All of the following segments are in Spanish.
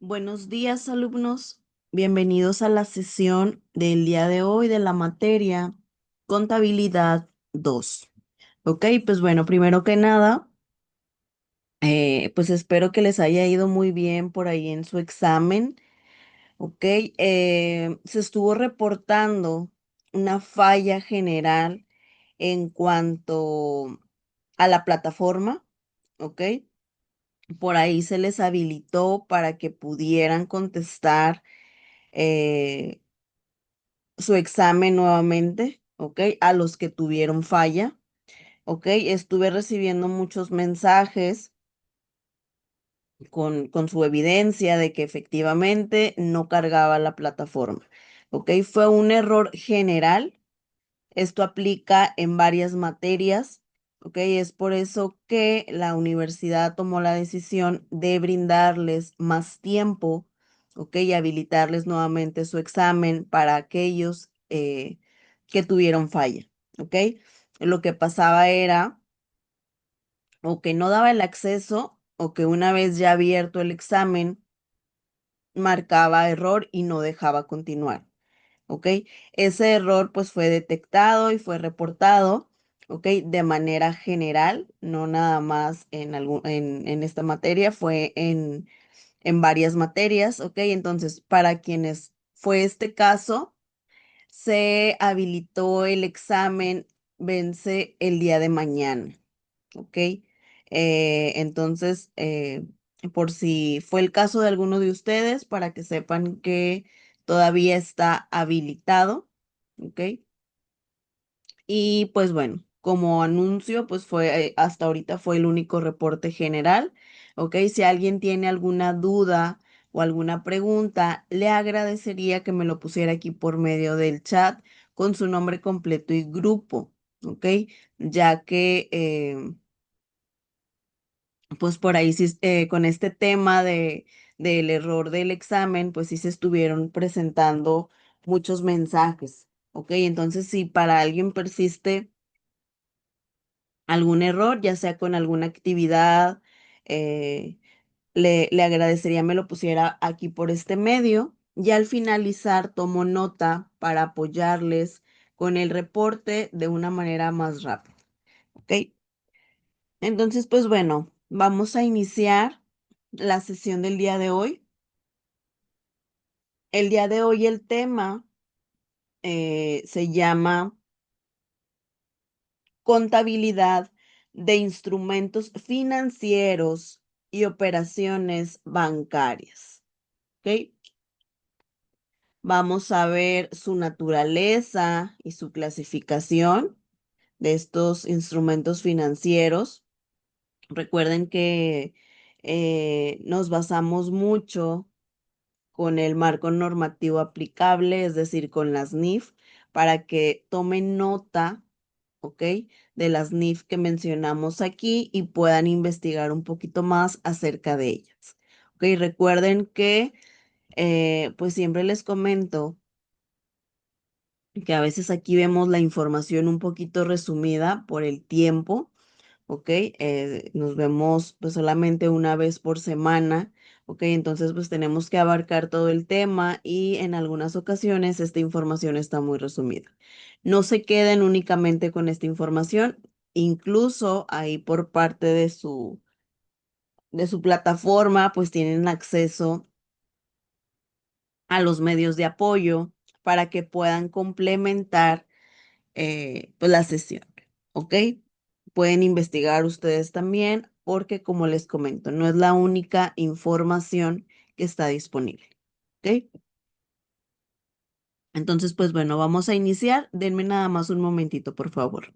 Buenos días, alumnos. Bienvenidos a la sesión del día de hoy de la materia Contabilidad 2. Ok, pues bueno, primero que nada, pues espero que les haya ido muy bien por ahí en su examen. Ok, se estuvo reportando una falla general en cuanto a la plataforma. Ok, por ahí se les habilitó para que pudieran contestar eh, su examen nuevamente, ¿ok? A los que tuvieron falla, ¿ok? Estuve recibiendo muchos mensajes con su evidencia de que efectivamente no cargaba la plataforma, ¿ok? Fue un error general. Esto aplica en varias materias, ¿ok? Es por eso que la universidad tomó la decisión de brindarles más tiempo, ¿ok? Y habilitarles nuevamente su examen para aquellos que tuvieron falla, ¿ok? Lo que pasaba era o que no daba el acceso o que una vez ya abierto el examen marcaba error y no dejaba continuar. ¿Ok? Ese error pues fue detectado y fue reportado, ¿ok? De manera general, no nada más en esta materia, fue en varias materias, ¿ok? Entonces, para quienes fue este caso, se habilitó el examen, vence el día de mañana, ¿ok? Entonces, por si fue el caso de alguno de ustedes, para que sepan que todavía está habilitado, ¿ok? Y pues bueno, como anuncio, pues hasta ahorita fue el único reporte general, ¿ok? Si alguien tiene alguna duda o alguna pregunta, le agradecería que me lo pusiera aquí por medio del chat con su nombre completo y grupo, ¿ok? Ya que pues por ahí sí, con este tema del error del examen, pues sí se estuvieron presentando muchos mensajes, ¿ok? Entonces, si para alguien persiste algún error, ya sea con alguna actividad, eh, le agradecería me lo pusiera aquí por este medio y al finalizar tomo nota para apoyarles con el reporte de una manera más rápida, ¿ok? Entonces, pues bueno, vamos a iniciar la sesión del día de hoy. El día de hoy el tema se llama contabilidad de instrumentos financieros y operaciones bancarias. ¿Ok? Vamos a ver su naturaleza y su clasificación de estos instrumentos financieros. Recuerden que nos basamos mucho con el marco normativo aplicable, es decir, con las NIF, para que tomen nota, ¿ok? De las NIF que mencionamos aquí y puedan investigar un poquito más acerca de ellas. ¿Ok? Recuerden que, pues siempre les comento que a veces aquí vemos la información un poquito resumida por el tiempo. ¿Ok? Nos vemos pues solamente una vez por semana, ¿ok? Entonces pues tenemos que abarcar todo el tema y en algunas ocasiones esta información está muy resumida. No se queden únicamente con esta información, incluso ahí por parte de su plataforma pues tienen acceso a los medios de apoyo para que puedan complementar pues la sesión, ¿ok? Pueden investigar ustedes también porque, como les comento, no es la única información que está disponible, ¿ok? Entonces, pues bueno, vamos a iniciar. Denme nada más un momentito, por favor.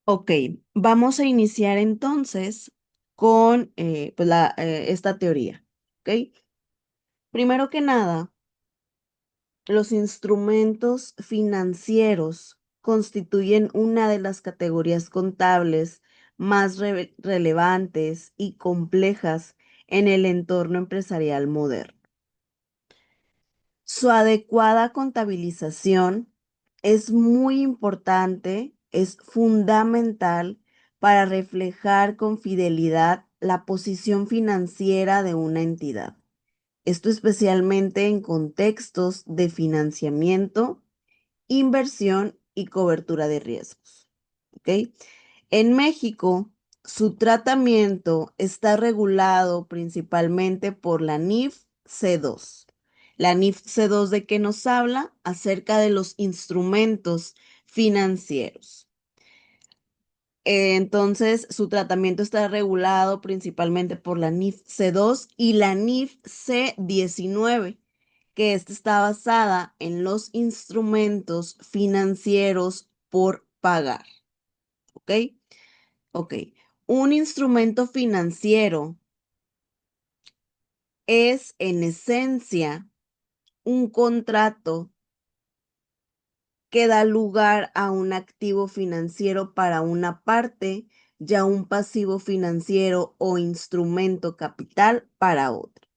Ok, vamos a iniciar entonces con pues esta teoría. ¿Ok? Primero que nada, los instrumentos financieros constituyen una de las categorías contables más relevantes y complejas en el entorno empresarial moderno. Su adecuada contabilización es muy importante, es fundamental para reflejar con fidelidad la posición financiera de una entidad. Esto especialmente en contextos de financiamiento, inversión y cobertura de riesgos. ¿Ok? En México, su tratamiento está regulado principalmente por la NIF C2. La NIF C2 de que nos habla acerca de los instrumentos financieros. Entonces, su tratamiento está regulado principalmente por la NIF C2 y la NIF C19, que esta está basada en los instrumentos financieros por pagar. ¿Ok? Ok. Un instrumento financiero es en esencia un contrato que da lugar a un activo financiero para una parte y a un pasivo financiero o instrumento capital para otra.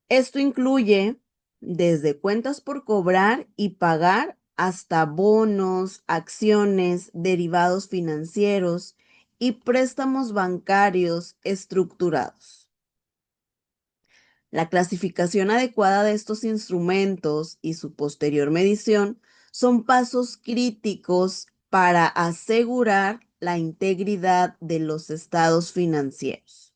Esto incluye desde cuentas por cobrar y pagar hasta bonos, acciones, derivados financieros y préstamos bancarios estructurados. La clasificación adecuada de estos instrumentos y su posterior medición son pasos críticos para asegurar la integridad de los estados financieros.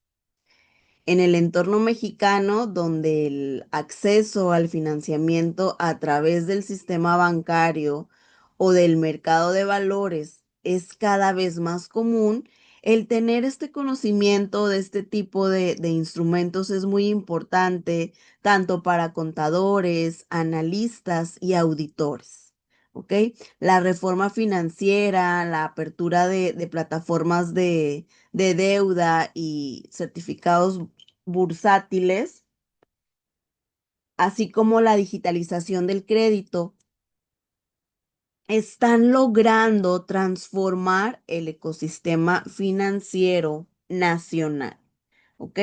En el entorno mexicano, donde el acceso al financiamiento a través del sistema bancario o del mercado de valores es cada vez más común, el tener este conocimiento de este tipo de instrumentos es muy importante, tanto para contadores, analistas y auditores. ¿Ok? La reforma financiera, la apertura de plataformas de deuda y certificados bursátiles, así como la digitalización del crédito, están logrando transformar el ecosistema financiero nacional. ¿Ok?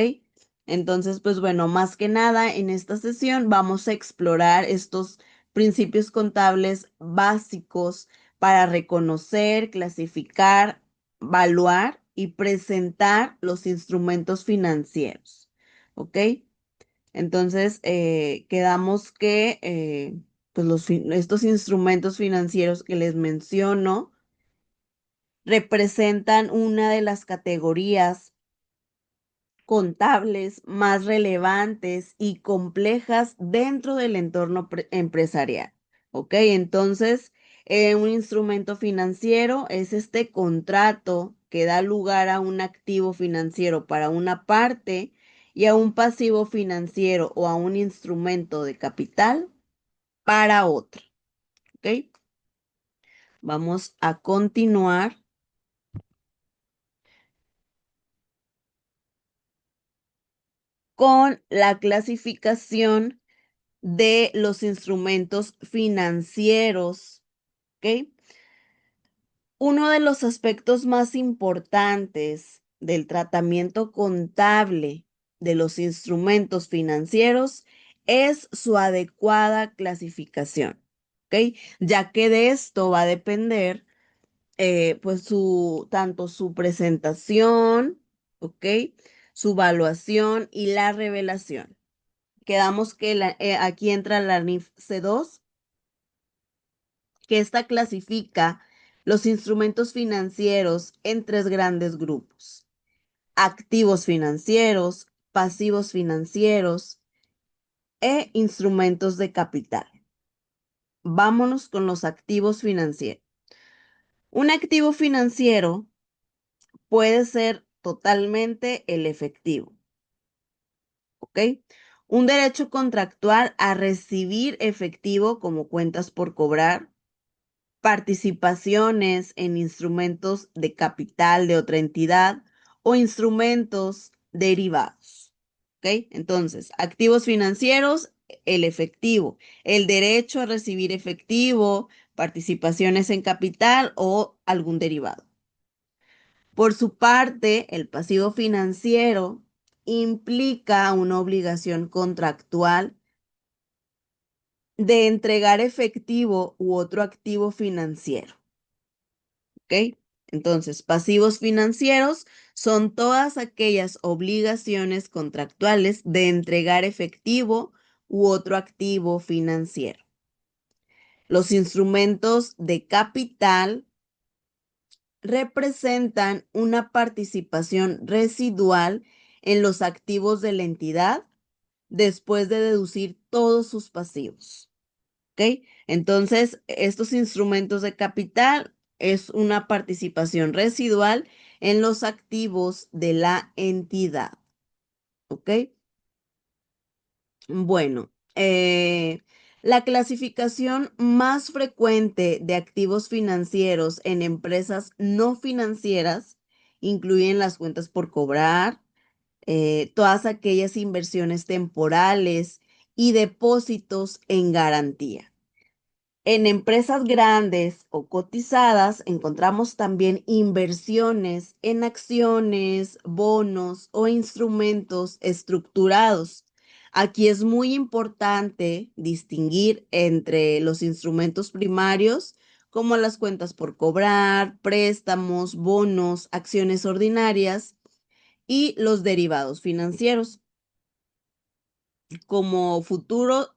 Entonces, pues bueno, más que nada en esta sesión vamos a explorar estos principios contables básicos para reconocer, clasificar, evaluar y presentar los instrumentos financieros. ¿Ok? Entonces, quedamos que pues estos instrumentos financieros que les menciono representan una de las categorías contables más relevantes y complejas dentro del entorno empresarial. ¿Ok? Entonces, un instrumento financiero es este contrato que da lugar a un activo financiero para una parte y a un pasivo financiero o a un instrumento de capital para otra. ¿Ok? Vamos a continuar con la clasificación de los instrumentos financieros. ¿Ok? Uno de los aspectos más importantes del tratamiento contable de los instrumentos financieros es su adecuada clasificación. ¿Ok? Ya que de esto va a depender pues tanto su presentación, ¿ok? Su evaluación y la revelación. Quedamos que aquí entra la NIF C2, que esta clasifica los instrumentos financieros en tres grandes grupos: activos financieros, pasivos financieros e instrumentos de capital. Vámonos con los activos financieros. Un activo financiero puede ser totalmente el efectivo, ¿ok? Un derecho contractual a recibir efectivo como cuentas por cobrar, participaciones en instrumentos de capital de otra entidad o instrumentos derivados. ¿Ok? Entonces, activos financieros, el efectivo, el derecho a recibir efectivo, participaciones en capital o algún derivado. Por su parte, el pasivo financiero implica una obligación contractual de entregar efectivo u otro activo financiero. ¿Ok? Entonces, pasivos financieros son todas aquellas obligaciones contractuales de entregar efectivo u otro activo financiero. Los instrumentos de capital representan una participación residual en los activos de la entidad después de deducir todos sus pasivos. ¿Ok? Entonces, estos instrumentos de capital es una participación residual en los activos de la entidad. ¿Ok? Bueno, la clasificación más frecuente de activos financieros en empresas no financieras incluyen las cuentas por cobrar, todas aquellas inversiones temporales y depósitos en garantía. En empresas grandes o cotizadas encontramos también inversiones en acciones, bonos o instrumentos estructurados. Aquí es muy importante distinguir entre los instrumentos primarios, como las cuentas por cobrar, préstamos, bonos, acciones ordinarias, y los derivados financieros, como futuros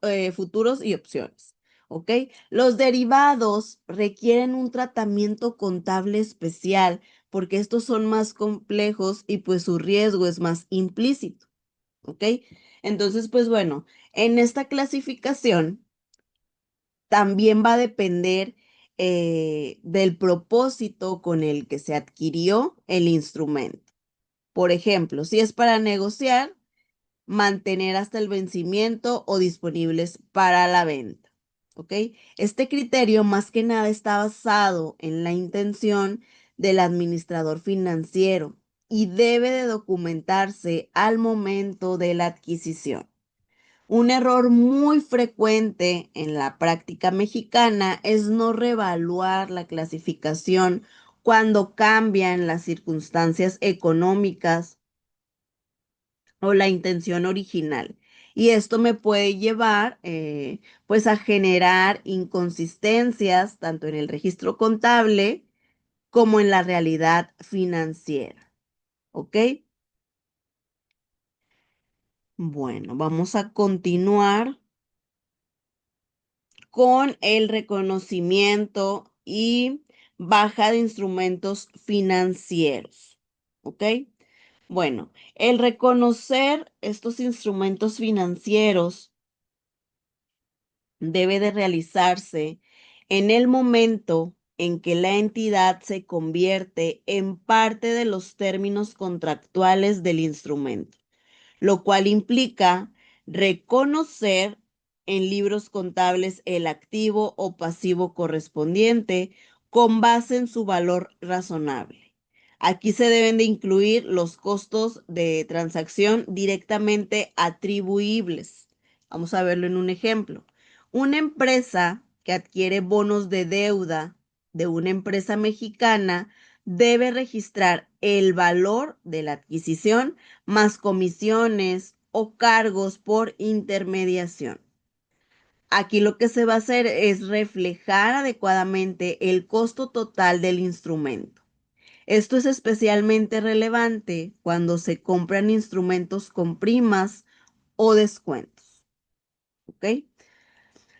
y opciones. ¿Ok? Los derivados requieren un tratamiento contable especial porque estos son más complejos y pues su riesgo es más implícito. ¿Ok? Entonces, pues bueno, en esta clasificación también va a depender del propósito con el que se adquirió el instrumento. Por ejemplo, si es para negociar, mantener hasta el vencimiento o disponibles para la venta. ¿Ok? Este criterio más que nada está basado en la intención del administrador financiero y debe de documentarse al momento de la adquisición. Un error muy frecuente en la práctica mexicana es no reevaluar la clasificación cuando cambian las circunstancias económicas o la intención original. Y esto me puede llevar pues a generar inconsistencias tanto en el registro contable como en la realidad financiera. ¿Ok? Bueno, vamos a continuar con el reconocimiento y baja de instrumentos financieros. ¿Ok? Bueno, el reconocer estos instrumentos financieros debe de realizarse en el momento en que la entidad se convierte en parte de los términos contractuales del instrumento, lo cual implica reconocer en libros contables el activo o pasivo correspondiente con base en su valor razonable. Aquí se deben de incluir los costos de transacción directamente atribuibles. Vamos a verlo en un ejemplo. Una empresa que adquiere bonos de deuda de una empresa mexicana debe registrar el valor de la adquisición más comisiones o cargos por intermediación. Aquí lo que se va a hacer es reflejar adecuadamente el costo total del instrumento. Esto es especialmente relevante cuando se compran instrumentos con primas o descuentos. ¿Ok?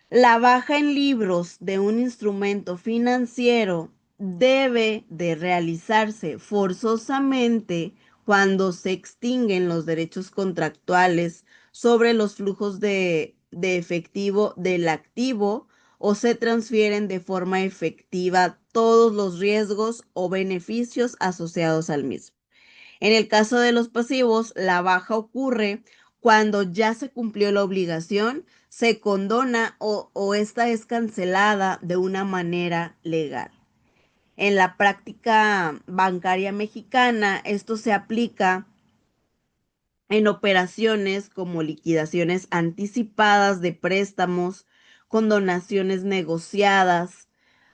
La baja en libros de un instrumento financiero debe de realizarse forzosamente cuando se extinguen los derechos contractuales sobre los flujos de efectivo del activo o se transfieren de forma efectiva todos los riesgos o beneficios asociados al mismo. En el caso de los pasivos, la baja ocurre cuando ya se cumplió la obligación se condona o esta es cancelada de una manera legal. En la práctica bancaria mexicana, esto se aplica en operaciones como liquidaciones anticipadas de préstamos, condonaciones negociadas,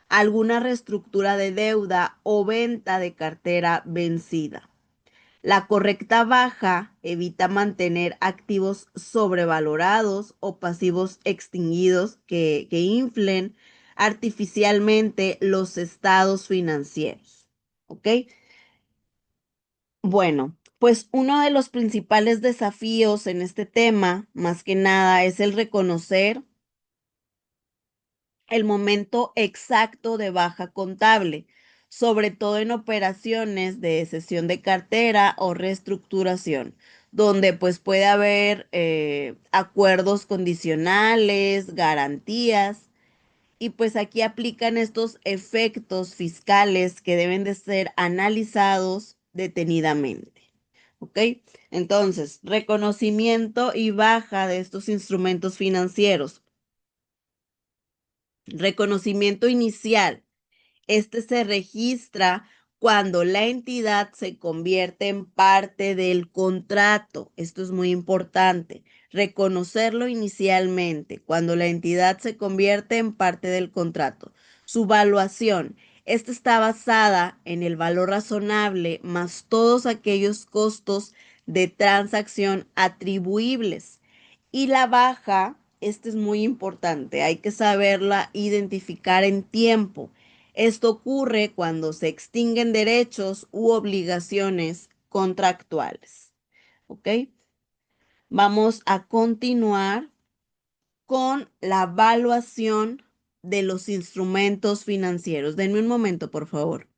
alguna reestructura de deuda o venta de cartera vencida. La correcta baja evita mantener activos sobrevalorados o pasivos extinguidos que inflen artificialmente los estados financieros. ¿Ok? Bueno, pues uno de los principales desafíos en este tema, más que nada, es el reconocer el momento exacto de baja contable, sobre todo en operaciones de cesión de cartera o reestructuración, donde pues puede haber acuerdos condicionales, garantías, y pues aquí aplican estos efectos fiscales que deben de ser analizados detenidamente. ¿Ok? Entonces, reconocimiento y baja de estos instrumentos financieros. Reconocimiento inicial. Este se registra cuando la entidad se convierte en parte del contrato. Esto es muy importante. Reconocerlo inicialmente, cuando la entidad se convierte en parte del contrato. Su valuación. Esta está basada en el valor razonable más todos aquellos costos de transacción atribuibles. Y la baja, este es muy importante, hay que saberla identificar en tiempo. Esto ocurre cuando se extinguen derechos u obligaciones contractuales. ¿Ok? Vamos a continuar con la evaluación de los instrumentos financieros. Denme un momento, por favor.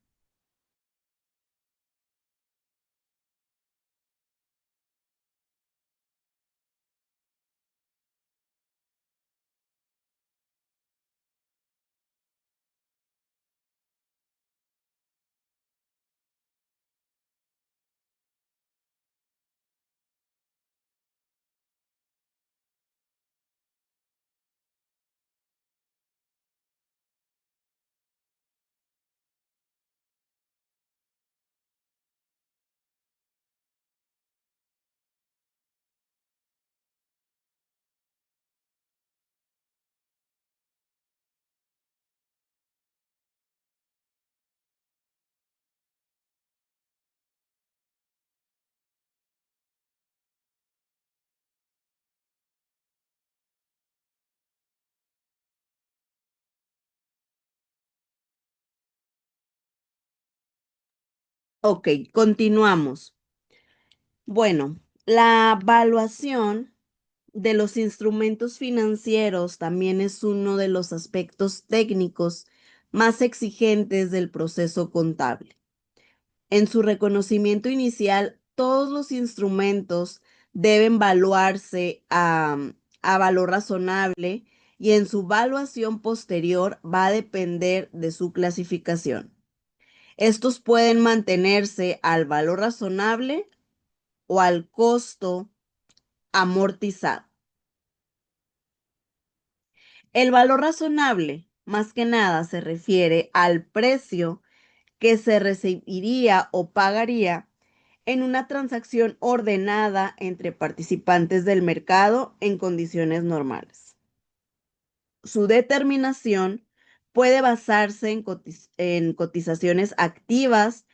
Ok, continuamos. Bueno, la evaluación de los instrumentos financieros también es uno de los aspectos técnicos más exigentes del proceso contable. En su reconocimiento inicial, todos los instrumentos deben valuarse a valor razonable y en su valuación posterior va a depender de su clasificación. Estos pueden mantenerse al valor razonable o al costo amortizado. El valor razonable, más que nada, se refiere al precio que se recibiría o pagaría en una transacción ordenada entre participantes del mercado en condiciones normales. Su determinación puede basarse en cotizaciones activas,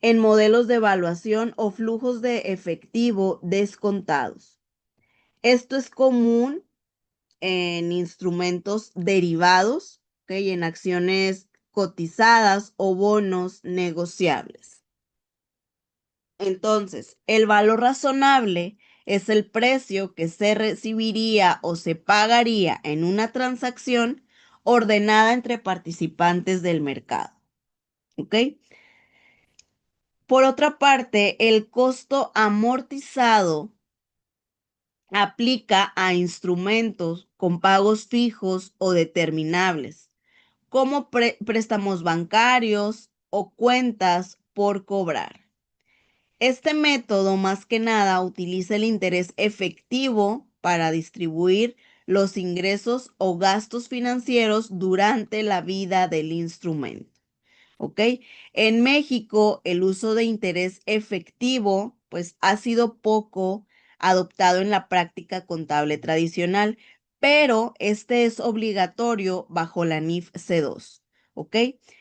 en modelos de evaluación o flujos de efectivo descontados. Esto es común en instrumentos derivados, ¿okay? En acciones cotizadas o bonos negociables. Entonces, el valor razonable es el precio que se recibiría o se pagaría en una transacción ordenada entre participantes del mercado. ¿Ok? Por otra parte, el costo amortizado aplica a instrumentos con pagos fijos o determinables, como préstamos bancarios o cuentas por cobrar. Este método más que nada utiliza el interés efectivo para distribuir los ingresos o gastos financieros durante la vida del instrumento. ¿Ok? En México, el uso de interés efectivo, pues ha sido poco adoptado en la práctica contable tradicional, pero este es obligatorio bajo la NIF C2. ¿Ok?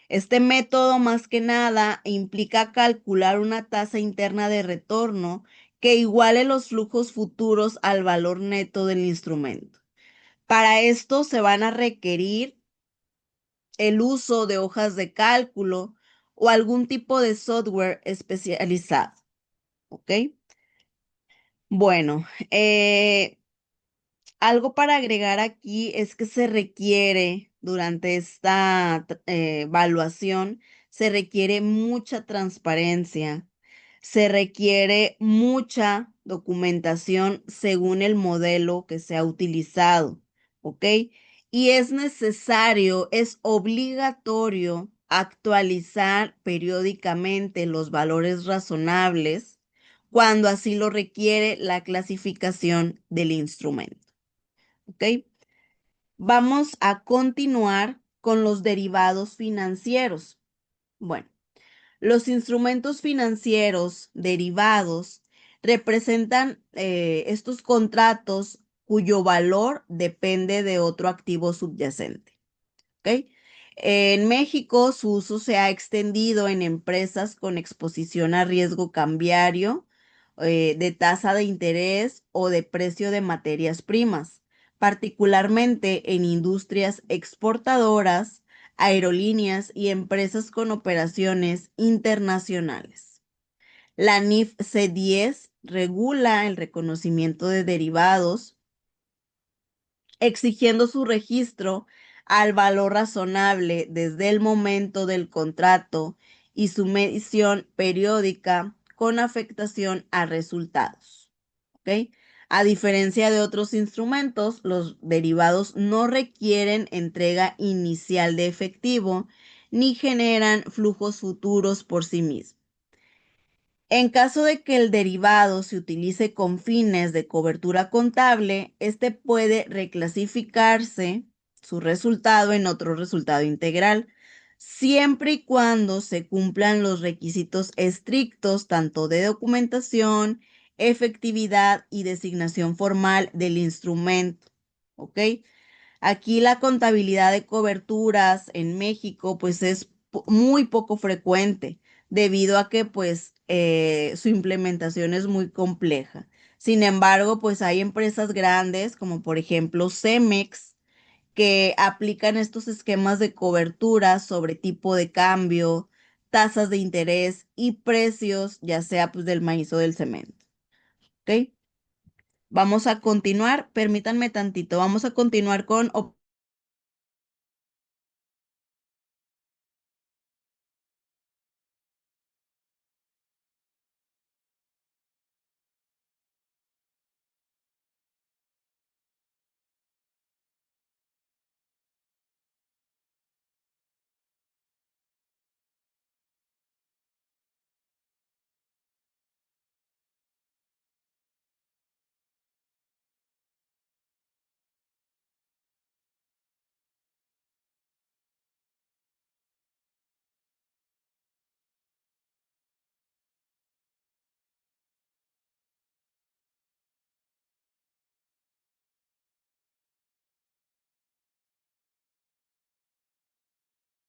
Este método más que nada implica calcular una tasa interna de retorno que iguale los flujos futuros al valor neto del instrumento. Para esto se van a requerir el uso de hojas de cálculo o algún tipo de software especializado. ¿Ok? Bueno, algo para agregar aquí es que se requiere durante esta evaluación, se requiere mucha transparencia, se requiere mucha documentación según el modelo que se ha utilizado, ¿ok? Y es necesario, es obligatorio actualizar periódicamente los valores razonables cuando así lo requiere la clasificación del instrumento, ¿ok? Vamos a continuar con los derivados financieros. Bueno. Los instrumentos financieros derivados representan estos contratos cuyo valor depende de otro activo subyacente. ¿Ok? En México, su uso se ha extendido en empresas con exposición a riesgo cambiario, de tasa de interés o de precio de materias primas, particularmente en industrias exportadoras, aerolíneas y empresas con operaciones internacionales. La NIF C10 regula el reconocimiento de derivados, exigiendo su registro al valor razonable desde el momento del contrato y su medición periódica con afectación a resultados. ¿Ok? A diferencia de otros instrumentos, los derivados no requieren entrega inicial de efectivo ni generan flujos futuros por sí mismos. En caso de que el derivado se utilice con fines de cobertura contable, este puede reclasificarse su resultado en otro resultado integral, siempre y cuando se cumplan los requisitos estrictos tanto de documentación, efectividad y designación formal del instrumento. ¿Ok? Aquí la contabilidad de coberturas en México pues es muy poco frecuente debido a que pues su implementación es muy compleja. Sin embargo, pues hay empresas grandes como por ejemplo Cemex que aplican estos esquemas de cobertura sobre tipo de cambio, tasas de interés y precios, ya sea pues del maíz o del cemento. ¿Ok? Vamos a continuar, permítanme tantito, vamos a continuar con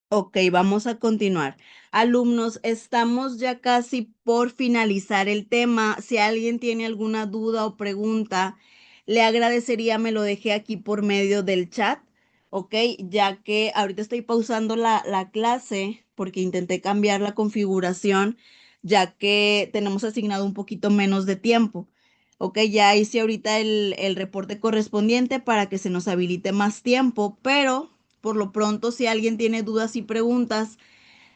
Ok, vamos a continuar. Alumnos, estamos ya casi por finalizar el tema. Si alguien tiene alguna duda o pregunta, le agradecería me lo deje aquí por medio del chat, ok, ya que ahorita estoy pausando la clase porque intenté cambiar la configuración, ya que tenemos asignado un poquito menos de tiempo. Ok, ya hice ahorita el reporte correspondiente para que se nos habilite más tiempo, pero por lo pronto, si alguien tiene dudas y preguntas,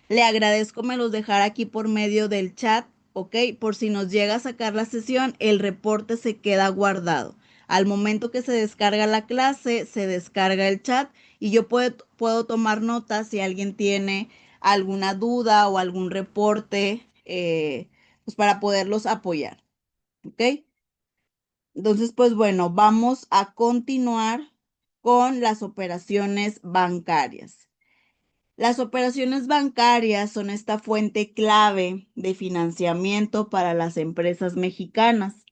le agradezco me los dejara aquí por medio del chat, ¿ok? Por si nos llega a sacar la sesión, el reporte se queda guardado. Al momento que se descarga la clase, se descarga el chat y yo puedo tomar notas si alguien tiene alguna duda o algún reporte, pues para poderlos apoyar, ¿ok? Entonces, pues bueno, vamos a continuar con las operaciones bancarias. Las operaciones bancarias son esta fuente clave de financiamiento para las empresas mexicanas.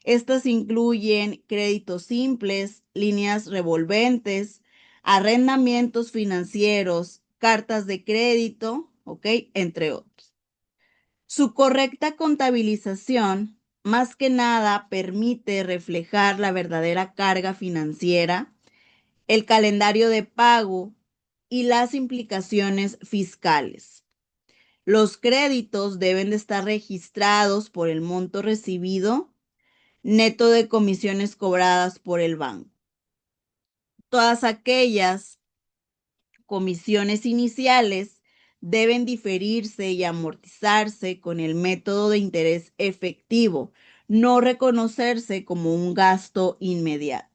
Estas incluyen créditos simples, líneas revolventes, arrendamientos financieros, cartas de crédito, ¿ok? Entre otros. Su correcta contabilización, más que nada, permite reflejar la verdadera carga financiera, el calendario de pago y las implicaciones fiscales. Los créditos deben de estar registrados por el monto recibido, neto de comisiones cobradas por el banco. Todas aquellas comisiones iniciales deben diferirse y amortizarse con el método de interés efectivo, no reconocerse como un gasto inmediato.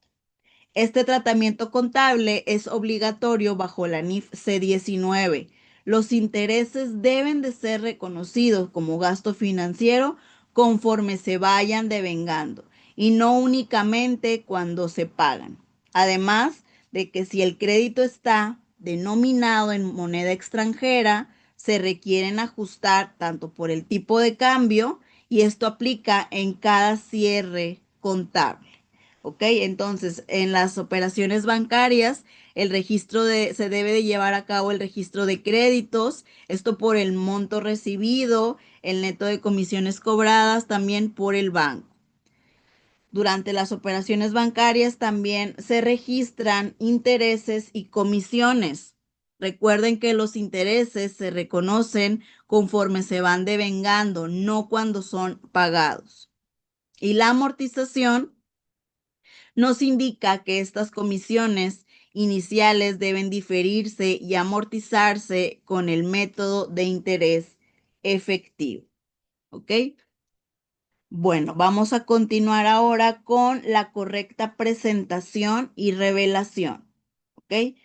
Este tratamiento contable es obligatorio bajo la NIF C-19. Los intereses deben de ser reconocidos como gasto financiero conforme se vayan devengando y no únicamente cuando se pagan. Además de que si el crédito está denominado en moneda extranjera, se requieren ajustar tanto por el tipo de cambio y esto aplica en cada cierre contable. ¿Ok? Entonces, en las operaciones bancarias, se debe de llevar a cabo el registro de créditos, esto por el monto recibido, el neto de comisiones cobradas también por el banco. Durante las operaciones bancarias también se registran intereses y comisiones. Recuerden que los intereses se reconocen conforme se van devengando, no cuando son pagados. Y la amortización nos indica que estas comisiones iniciales deben diferirse y amortizarse con el método de interés efectivo. ¿Ok? Bueno, vamos a continuar ahora con la correcta presentación y revelación. ¿Ok?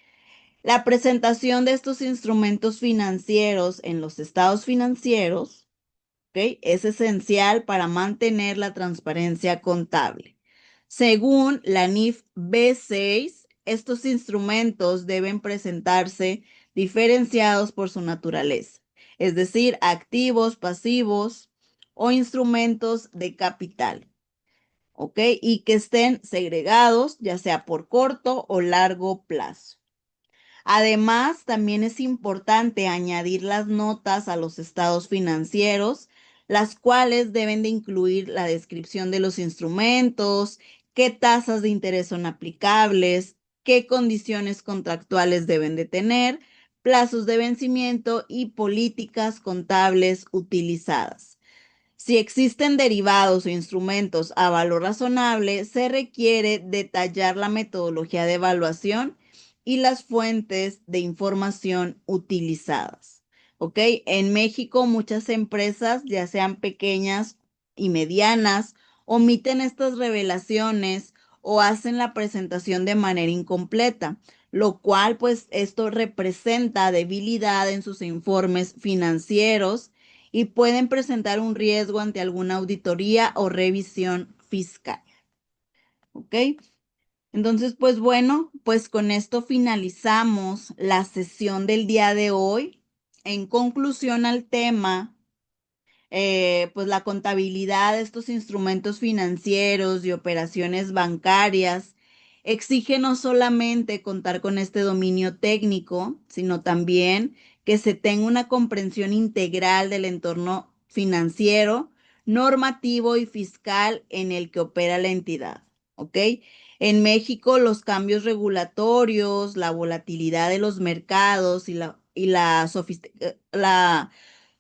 La presentación de estos instrumentos financieros en los estados financieros, ¿ok? Es esencial para mantener la transparencia contable. Según la NIF B6, estos instrumentos deben presentarse diferenciados por su naturaleza, es decir, activos, pasivos o instrumentos de capital, ¿ok? Y que estén segregados, ya sea por corto o largo plazo. Además, también es importante añadir las notas a los estados financieros, las cuales deben de incluir la descripción de los instrumentos, qué tasas de interés son aplicables, qué condiciones contractuales deben de tener, plazos de vencimiento y políticas contables utilizadas. Si existen derivados o instrumentos a valor razonable, se requiere detallar la metodología de evaluación y las fuentes de información utilizadas. ¿Ok? En México, muchas empresas, ya sean pequeñas y medianas, omiten estas revelaciones o hacen la presentación de manera incompleta, lo cual, pues, esto representa debilidad en sus informes financieros y pueden presentar un riesgo ante alguna auditoría o revisión fiscal. ¿Ok? Entonces, pues bueno, pues con esto finalizamos la sesión del día de hoy. En conclusión al tema, pues la contabilidad de estos instrumentos financieros y operaciones bancarias exige no solamente contar con este dominio técnico, sino también que se tenga una comprensión integral del entorno financiero, normativo y fiscal en el que opera la entidad. ¿Ok? En México, los cambios regulatorios, la volatilidad de los mercados la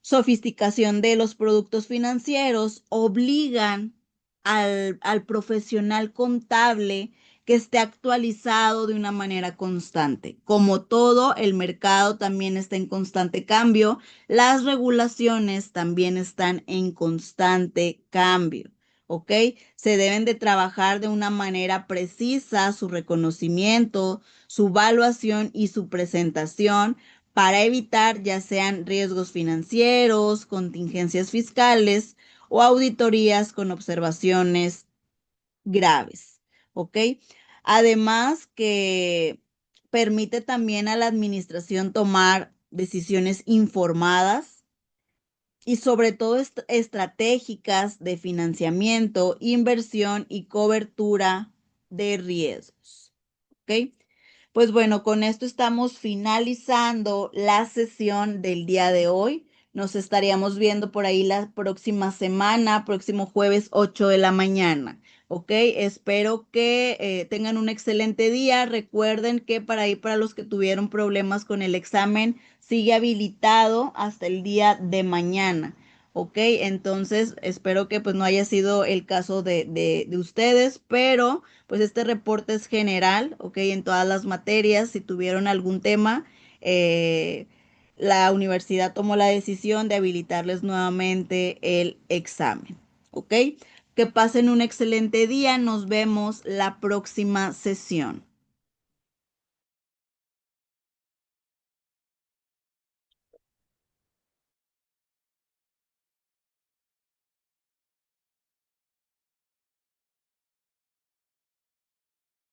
sofisticación de los productos financieros obligan al profesional contable que esté actualizado de una manera constante. Como todo, el mercado también está en constante cambio, las regulaciones también están en constante cambio. ¿Ok? Se deben de trabajar de una manera precisa su reconocimiento, su evaluación y su presentación para evitar ya sean riesgos financieros, contingencias fiscales o auditorías con observaciones graves, ¿ok? Además que permite también a la administración tomar decisiones informadas y sobre todo estratégicas de financiamiento, inversión y cobertura de riesgos. ¿Ok? Pues bueno, con esto estamos finalizando la sesión del día de hoy. Nos estaríamos viendo por ahí la próxima semana, próximo jueves 8 de la mañana. ¿Ok? Espero que tengan un excelente día. Recuerden que para los que tuvieron problemas con el examen, sigue habilitado hasta el día de mañana. ¿Ok? Entonces, espero que pues no haya sido el caso de ustedes, pero pues este reporte es general, ¿ok? En todas las materias, si tuvieron algún tema, eh, la universidad tomó la decisión de habilitarles nuevamente el examen, ¿ok? Que pasen un excelente día, nos vemos la próxima sesión.